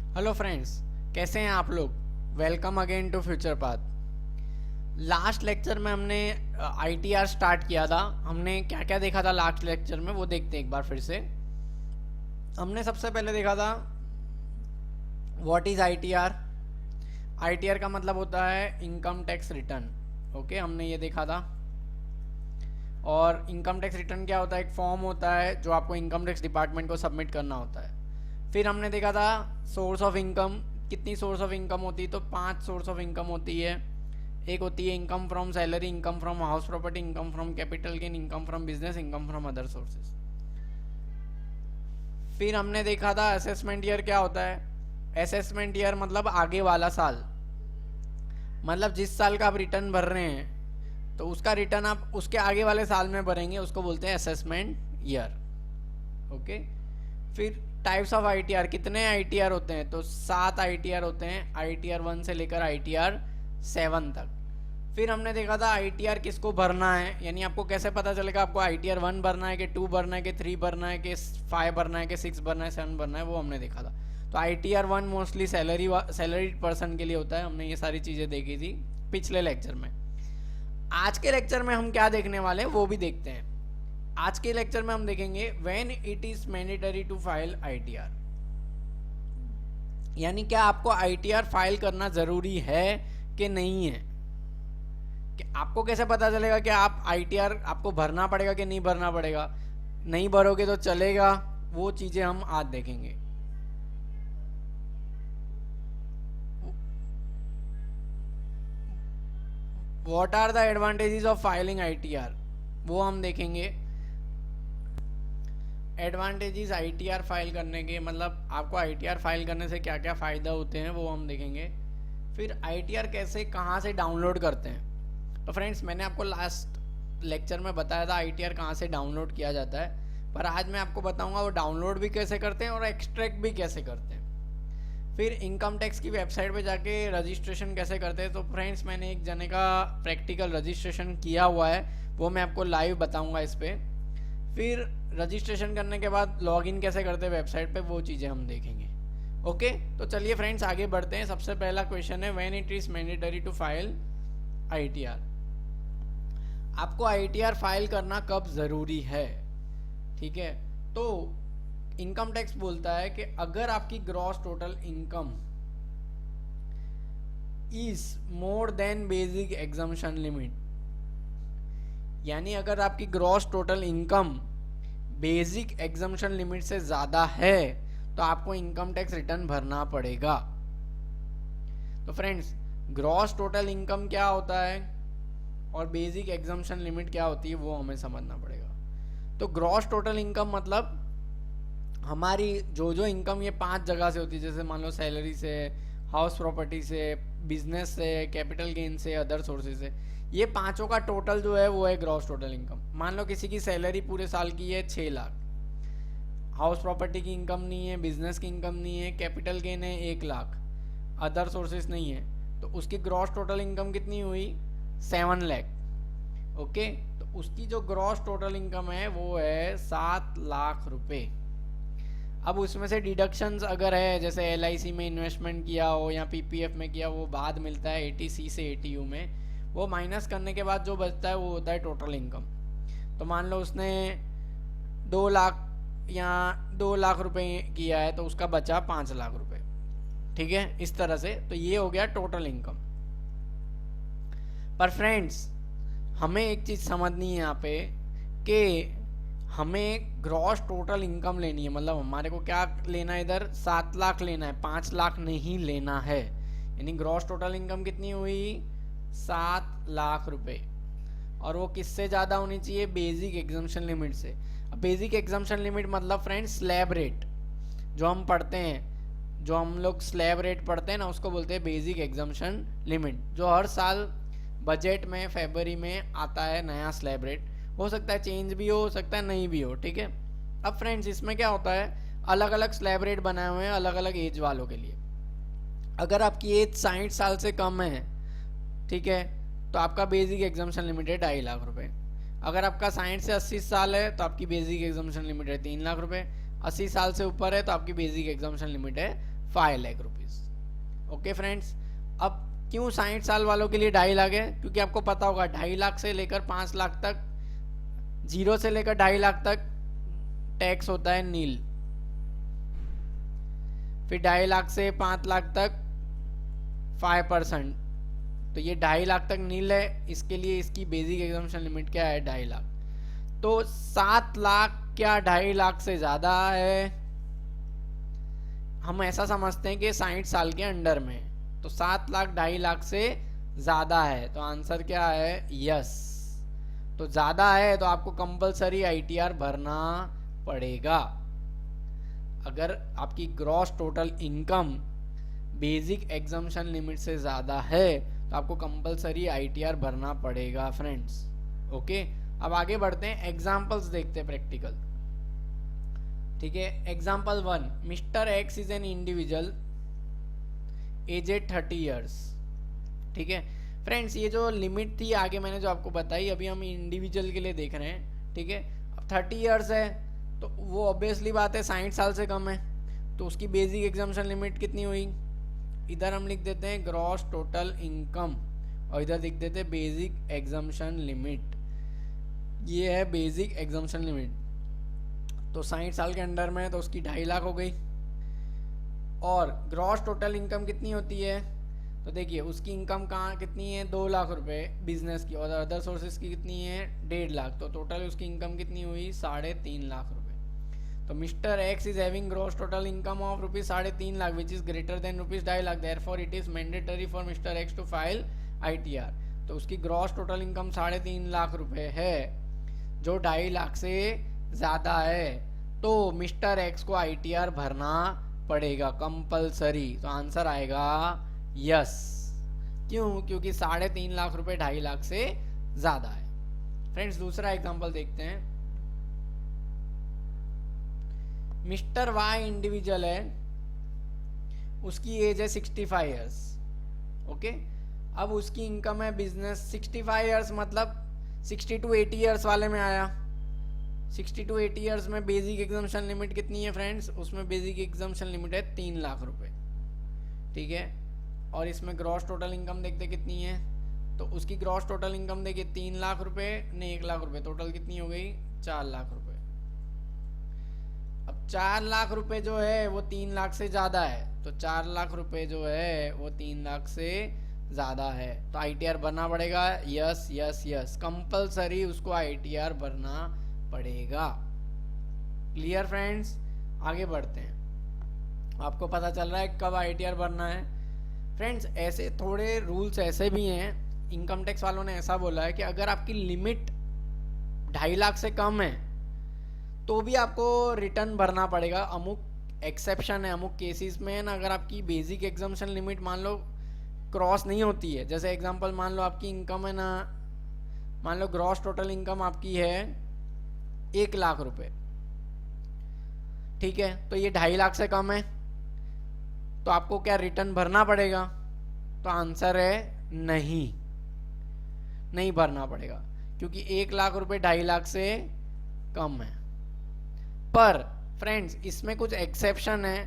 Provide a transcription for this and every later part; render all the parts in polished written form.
Hello friends, कैसे हैं आप लोग। Welcome again to future path. Last lecture में हमने आईटीआर स्टार्ट किया था। हमने क्या क्या देखा था लास्ट लेक्चर में वो देखते हैं एक बार फिर से। हमने सबसे पहले देखा था व्हाट इज आईटीआर। आईटीआर का मतलब होता है इनकम टैक्स रिटर्न। ओके, हमने ये देखा था। और इनकम टैक्स रिटर्न क्या होता है, एक फॉर्म होता है जो आपको इनकम टैक्स डिपार्टमेंट को सबमिट करना होता है। फिर हमने देखा था सोर्स ऑफ इनकम। कितनी सोर्स ऑफ इनकम होती है, तो 5 सोर्स ऑफ इनकम होती है। एक होती है income from salary, income from house property, income from capital gain, income from business, income from other sources. फिर हमने देखा था असेसमेंट ईयर क्या होता है। असेसमेंट ईयर मतलब आगे वाला साल, मतलब जिस साल का आप रिटर्न भर रहे हैं तो उसका रिटर्न आप उसके आगे वाले साल में भरेंगे, उसको बोलते हैं असेसमेंट ईयर। ओके। फिर टाइप्स ऑफ आईटीआर, कितने आईटीआर होते हैं, तो 7 आईटीआर होते हैं, आईटीआर 1 से लेकर आईटीआर 7 तक। फिर हमने देखा था आईटीआर किसको भरना है, यानी आपको कैसे पता चलेगा आपको आईटीआर 1 भरना है कि 2 भरना है कि 3 भरना है कि 5 भरना है कि 6 भरना है 7 भरना है, वो हमने देखा था। तो आईटीआर 1 मोस्टली सैलरीड पर्सन के लिए होता है। हमने ये सारी चीज़ें देखी थी पिछले लेक्चर में। आज के लेक्चर में हम क्या देखने वाले हैं वो भी देखते हैं। आज के लेक्चर में हम देखेंगे when it is mandatory to file ITR, यानी क्या आपको आईटीआर फाइल करना जरूरी है कि नहीं है। कि आपको कैसे पता चलेगा कि आप आईटीआर आपको भरना पड़ेगा कि नहीं भरना पड़ेगा, नहीं भरोगे तो चलेगा, वो चीजें हम आज देखेंगे। What are the advantages of filing ITR, वो हम देखेंगे। एडवांटेजेस आईटीआर फाइल करने के, मतलब आपको आईटीआर फाइल करने से क्या क्या फ़ायदा होते हैं वो हम देखेंगे। फिर आईटीआर कैसे कहाँ से डाउनलोड करते हैं। तो फ्रेंड्स, मैंने आपको लास्ट लेक्चर में बताया था आईटीआर कहाँ से डाउनलोड किया जाता है, पर आज मैं आपको बताऊंगा वो डाउनलोड भी कैसे करते हैं और एक्सट्रैक्ट भी कैसे करते हैं। फिर इनकम टैक्स की वेबसाइट पे जाके रजिस्ट्रेशन कैसे करते हैं। तो फ्रेंड्स, मैंने एक जने का प्रैक्टिकल रजिस्ट्रेशन किया हुआ है, वो मैं आपको लाइव बताऊंगा इस पर। फिर रजिस्ट्रेशन करने के बाद लॉगिन कैसे करते हैं वेबसाइट पे, वो चीज़ें हम देखेंगे। ओके, तो चलिए फ्रेंड्स आगे बढ़ते हैं। सबसे पहला क्वेश्चन है when it is mandatory to file ITR. आपको आईटीआर फाइल करना कब ज़रूरी है, ठीक है। तो इनकम टैक्स बोलता है कि अगर आपकी gross total income is more than basic exemption limit, यानी अगर आपकी gross total income basic exemption limit से ज़्यादा है तो आपको इनकम टैक्स रिटर्न भरना पड़ेगा। तो फ्रेंड्स, ग्रॉस टोटल इनकम क्या होता है और बेसिक एग्जम्पशन लिमिट क्या होती है वो हमें समझना पड़ेगा। तो ग्रॉस टोटल इनकम मतलब हमारी जो इनकम ये 5 जगह से होती है, जैसे मान लो सैलरी से, हाउस प्रॉपर्टी से, बिजनेस से, कैपिटल गेन से, अदर सोर्सेज से, ये पांचों का टोटल जो है वो है ग्रॉस टोटल इनकम। मान लो किसी की सैलरी पूरे साल की है 6 लाख, हाउस प्रॉपर्टी की इनकम नहीं है, बिजनेस की इनकम नहीं है, कैपिटल गेन है 1 लाख, अदर सोर्सेज नहीं है, तो उसकी ग्रॉस टोटल इनकम कितनी हुई 7 लाख। ओके, तो उसकी जो ग्रॉस टोटल इनकम है वो है 7 लाख रुपए। अब उसमें से डिडक्शंस अगर है, जैसे एलआईसी में इन्वेस्टमेंट किया हो या पीपीएफ में किया, वो बाद मिलता है एटीसी से एटीयू में, वो माइनस करने के बाद जो बचता है वो होता है टोटल इनकम। तो मान लो उसने 2 लाख या 2 लाख रुपए किया है तो उसका बचा 5 लाख रुपए, ठीक है, इस तरह से। तो ये हो गया टोटल इनकम। पर फ्रेंड्स, हमें एक चीज़ समझनी है यहाँ पे कि हमें ग्रॉस टोटल इनकम लेनी है, मतलब हमारे को क्या लेना है, इधर 7 लाख लेना है, 5 लाख नहीं लेना है। यानी ग्रॉस टोटल इनकम कितनी हुई 7 लाख रुपए, और वो किससे ज़्यादा होनी चाहिए, बेसिक एग्जम्पशन लिमिट से। अब बेसिक एग्जम्पशन लिमिट मतलब फ्रेंड्स स्लैब रेट, जो हम पढ़ते हैं, जो हम लोग स्लैब रेट पढ़ते हैं ना, उसको बोलते हैं बेसिक एग्जम्पशन लिमिट, जो हर साल बजट में फरवरी में आता है नया स्लैब रेट। हो सकता है चेंज भी हो सकता है नहीं भी हो, ठीक है। अब फ्रेंड्स, इसमें क्या होता है, अलग अलग स्लैब रेट बनाए हुए हैं अलग अलग एज वालों के लिए। अगर आपकी एज 60 साल से कम है, ठीक है, तो आपका बेसिक एग्जम्पशन लिमिट है 2.5 लाख रुपए। अगर आपका 60 से 80 साल है तो आपकी बेसिक एग्जम्पशन लिमिट है 3 लाख रुपए। 80 साल से ऊपर है तो आपकी बेसिक एग्जम्पशन लिमिट है 5 लाख रुपीज। ओके फ्रेंड्स, अब क्यों 60 साल वालों के लिए 2.5 लाख है? क्योंकि आपको पता होगा 2.5 लाख से लेकर 5 लाख तक, 0 से लेकर 2.5 लाख तक टैक्स होता है नील, फिर 2.5 लाख से 5 लाख तक 5%, तो ये 2.5 लाख तक नील है, इसके लिए इसकी बेसिक एग्जम्पशन लिमिट क्या है? 2.5 लाख। तो 7 लाख क्या 2.5 लाख से ज्यादा है? हम ऐसा समझते हैं कि 60 साल के अंडर में, तो 7 लाख 2.5 लाख से ज्यादा है, तो आंसर क्या है? यस। तो ज्यादा है तो आपको कंपलसरी आईटीआर भरना पड़ेगा। अगर आपकी gross total income basic exemption limit से ज्यादा है तो आपको कंपलसरी आईटीआर भरना पड़ेगा फ्रेंड्स। ओके, अब आगे बढ़ते हैं, एग्जांपल्स देखते हैं प्रैक्टिकल। ठीक है, example 1, mister X is an individual aged 30 years. ठीक है फ्रेंड्स, ये जो लिमिट थी आगे मैंने जो आपको बताई, अभी हम इंडिविजुअल के लिए देख रहे हैं। ठीक है, अब 30 ईयर्स है तो वो ऑब्वियसली बात है 60 साल से कम है, तो उसकी बेसिक एग्जम्पशन लिमिट कितनी हुई? इधर हम लिख देते हैं ग्रॉस टोटल इनकम और इधर लिख देते हैं बेसिक एग्जम्पशन लिमिट। ये है बेसिक एग्जम्पशन लिमिट, तो 60 साल के अंडर में है तो उसकी 2.5 लाख हो गई। और ग्रॉस टोटल इनकम कितनी होती है? तो देखिए उसकी इनकम कहाँ कितनी है? 2 लाख रुपए बिजनेस की, और अदर सोर्सेज की कितनी है? 1.5 लाख, तो टोटल उसकी इनकम कितनी हुई? 3.5 लाख रुपए। तो mister X is having gross total income of ₹3.5 lakh which is greater than ₹2.5 lakh, therefore it is mandatory for mister X to file ITR. तो उसकी ग्रॉस टोटल इनकम 3.5 लाख रुपए है जो 2.5 लाख से ज्यादा है, तो मिस्टर एक्स को आईटीआर भरना पड़ेगा कंपलसरी। तो आंसर आएगा यस। क्यों? क्योंकि 3.5 लाख रुपए 2.5 लाख से ज्यादा है। फ्रेंड्स दूसरा एग्जांपल देखते हैं। मिस्टर वाई इंडिविजुअल है, उसकी एज है 65 ईयर्स। ओके, अब उसकी इनकम है बिजनेस 65 ईयर्स, मतलब 60 to 80 ईयर्स वाले में आया। 60 to 80 ईयर्स में बेसिक एग्जम्पशन लिमिट कितनी है फ्रेंड्स? उसमें बेसिक एग्जम्पशन लिमिट है 3 लाख रुपए। ठीक है, और इसमें ग्रॉस टोटल इनकम देखते कितनी है, तो उसकी ग्रॉस टोटल इनकम देखिए 3 लाख रुपए ने 1 लाख रुपए, टोटल कितनी हो गई? 4 लाख रुपए। अब 4 लाख रुपए जो है वो 3 लाख से ज्यादा है, तो 4 लाख रुपए जो है वो 3 लाख से ज्यादा है, तो आईटीआर भरना पड़ेगा। यस यस यस, कंपलसरी उसको आईटीआर भरना पड़ेगा। क्लियर फ्रेंड्स, आगे बढ़ते हैं। आपको पता चल रहा है कब आईटीआर भरना है। फ्रेंड्स ऐसे थोड़े रूल्स ऐसे भी हैं, इनकम टैक्स वालों ने ऐसा बोला है कि अगर आपकी लिमिट 2.5 लाख से कम है तो भी आपको रिटर्न भरना पड़ेगा। अमुक एक्सेप्शन है, अमुक केसेस में ना, अगर आपकी बेसिक एग्जम्पशन लिमिट मान लो क्रॉस नहीं होती है, जैसे एग्जांपल मान लो आपकी इनकम है ना, मान लो ग्रॉस टोटल इनकम आपकी है 1 लाख रुपए। ठीक है, तो ये 2.5 लाख से कम है तो आपको क्या रिटर्न भरना पड़ेगा? तो आंसर है नहीं, नहीं भरना पड़ेगा, क्योंकि 1 लाख रुपए 2.5 लाख से कम है। पर फ्रेंड्स इसमें कुछ एक्सेप्शन है,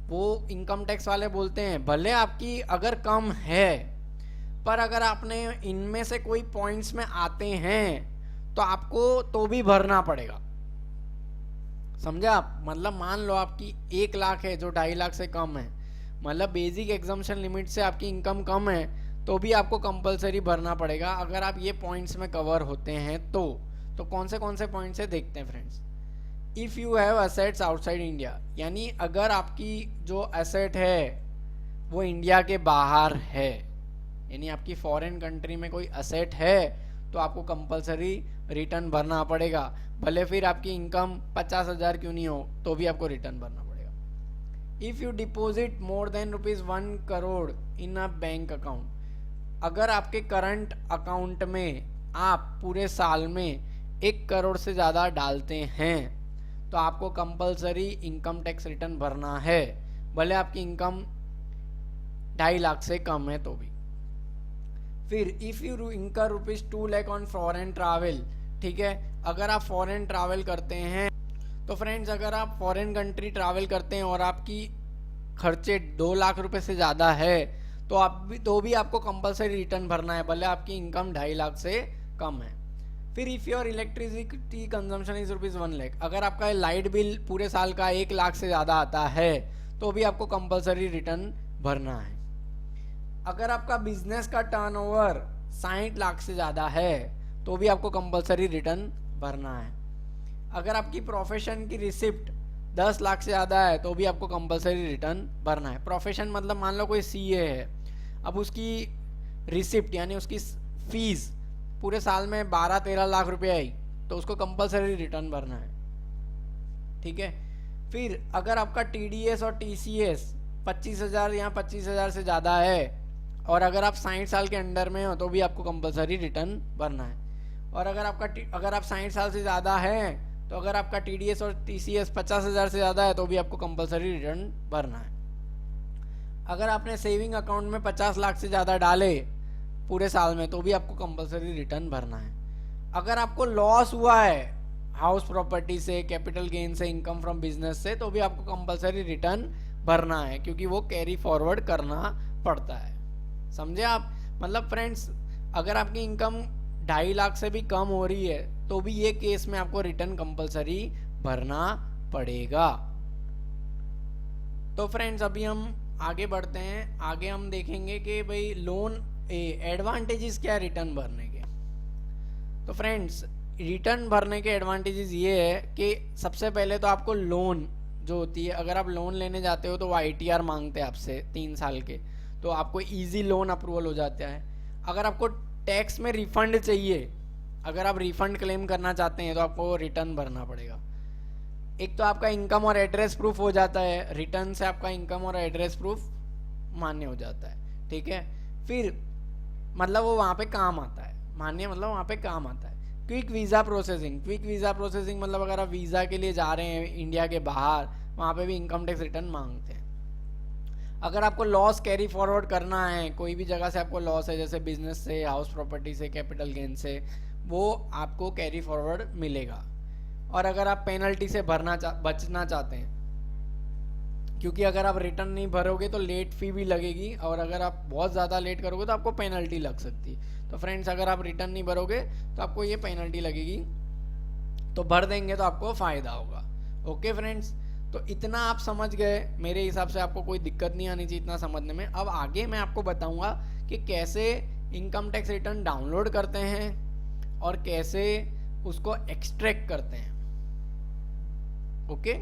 वो इनकम टैक्स वाले बोलते हैं भले आपकी अगर कम है, पर अगर आपने इनमें से कोई पॉइंट्स में आते हैं तो आपको तो भी भरना पड़ेगा। समझे आप? मतलब मान लो आपकी 1 लाख है जो 2.5 लाख से कम है, मतलब बेसिक एग्जम्पशन लिमिट से आपकी इनकम कम है, तो भी आपको कंपलसरी भरना पड़ेगा अगर आप ये पॉइंट्स में कवर होते हैं तो कौन से पॉइंट्स है देखते हैं friends. If you have assets outside India, यानी अगर आपकी जो एसेट है वो इंडिया के बाहर है, यानी आपकी फॉरेन कंट्री में कोई असेट है तो आपको कंपलसरी रिटर्न भरना पड़ेगा, भले फिर आपकी इनकम 50,000 क्यों नहीं हो, तो भी आपको रिटर्न भरना पड़ेगा। If you deposit more than ₹1 crore in a bank account, अगर आपके करंट अकाउंट में आप पूरे साल में 1 करोड़ से ज़्यादा डालते हैं तो आपको कंपलसरी इनकम टैक्स रिटर्न भरना है, भले आपकी इनकम 2.5 लाख से कम है तो भी। फिर इफ़ यू इनकर ₹2 लाख ऑन फॉरेन ट्रैवल, ठीक है, अगर आप फॉरेन ट्रैवल करते हैं तो फ्रेंड्स अगर आप फॉरेन कंट्री ट्रैवल करते हैं और आपकी खर्चे 2 लाख रुपए से ज़्यादा है तो भी आपको कंपलसरी रिटर्न भरना है, भले आपकी इनकम 2.5 लाख से कम है। फिर if your electricity consumption is ₹1 lakh, अगर आपका लाइट बिल पूरे साल का 1 लाख से ज़्यादा आता है तो भी आपको कंपलसरी रिटर्न भरना है। अगर आपका बिजनेस का टर्नओवर 60 लाख से ज़्यादा है तो भी आपको कंपलसरी रिटर्न भरना है। अगर आपकी प्रोफेशन की रिसिप्ट 10 लाख से ज़्यादा है तो भी आपको कंपलसरी रिटर्न भरना है। प्रोफेशन मतलब मान लो कोई सीए है, अब उसकी रिसिप्ट यानी उसकी फीस पूरे साल में 12-13 लाख रुपए आई तो उसको कंपलसरी रिटर्न भरना है, ठीक है। फिर अगर आपका टीडीएस और टीसीएस 25,000 या 25,000 से ज़्यादा है और अगर आप 60 साल के अंडर में हो तो भी आपको कंपलसरी रिटर्न भरना है। और अगर आप 60 साल से ज़्यादा है तो अगर आपका टीडीएस और टीसीएस 50,000 से ज़्यादा है तो भी आपको कंपलसरी रिटर्न भरना है। अगर आपने सेविंग अकाउंट में 50 लाख से ज़्यादा डाले पूरे साल में तो भी आपको कंपलसरी रिटर्न भरना है। अगर आपको लॉस हुआ है हाउस प्रॉपर्टी से, कैपिटल गेन से, इनकम फ्रॉम बिजनेस से, तो भी आपको कंपलसरी रिटर्न भरना है क्योंकि वो कैरी फॉरवर्ड करना पड़ता है। समझे आप? मतलब फ्रेंड्स, अगर आपकी इनकम 2.5 लाख से भी कम हो रही है तो भी ये केस में आपको रिटर्न कंपलसरी भरना पड़ेगा। तो फ्रेंड्स अभी हम आगे बढ़ते हैं। आगे हम देखेंगे कि भाई लोन एडवांटेजेस क्या है रिटर्न भरने के। तो फ्रेंड्स रिटर्न भरने के एडवांटेजेस ये है कि सबसे पहले तो आपको लोन जो होती है, अगर आप लोन लेने जाते हो तो वो ITR मांगते हैं आपसे 3 साल के, तो आपको इजी लोन अप्रूवल हो जाता है। अगर आपको टैक्स में रिफंड चाहिए, अगर आप रिफंड क्लेम करना चाहते हैं तो आपको रिटर्न भरना पड़ेगा। एक तो आपका इनकम और एड्रेस प्रूफ हो जाता है, रिटर्न से आपका इनकम और एड्रेस प्रूफ मान्य हो जाता है, ठीक है। फिर मतलब वो वहाँ पे काम आता है, मान्य मतलब वहाँ पे काम आता है। क्विक वीज़ा प्रोसेसिंग मतलब अगर आप वीज़ा के लिए जा रहे हैं इंडिया के बाहर, वहाँ पे भी इनकम टैक्स रिटर्न मांगते हैं। अगर आपको लॉस कैरी फॉरवर्ड करना है, कोई भी जगह से आपको लॉस है जैसे बिजनेस से, हाउस प्रॉपर्टी से, कैपिटल गेन से, वो आपको कैरी फॉरवर्ड मिलेगा। और अगर आप पेनल्टी से बचना चाहते हैं, क्योंकि अगर आप रिटर्न नहीं भरोगे तो लेट फी भी लगेगी और अगर आप बहुत ज़्यादा लेट करोगे तो आपको पेनल्टी लग सकती है। तो फ्रेंड्स अगर आप रिटर्न नहीं भरोगे तो आपको ये पेनल्टी लगेगी, तो भर देंगे तो आपको फ़ायदा होगा। ओके फ्रेंड्स, तो इतना आप समझ गए, मेरे हिसाब से आपको कोई दिक्कत नहीं आनी चाहिए इतना समझने में। अब आगे मैं आपको बताऊंगा कि कैसे इनकम टैक्स रिटर्न डाउनलोड करते हैं और कैसे उसको एक्सट्रैक्ट करते हैं। ओके।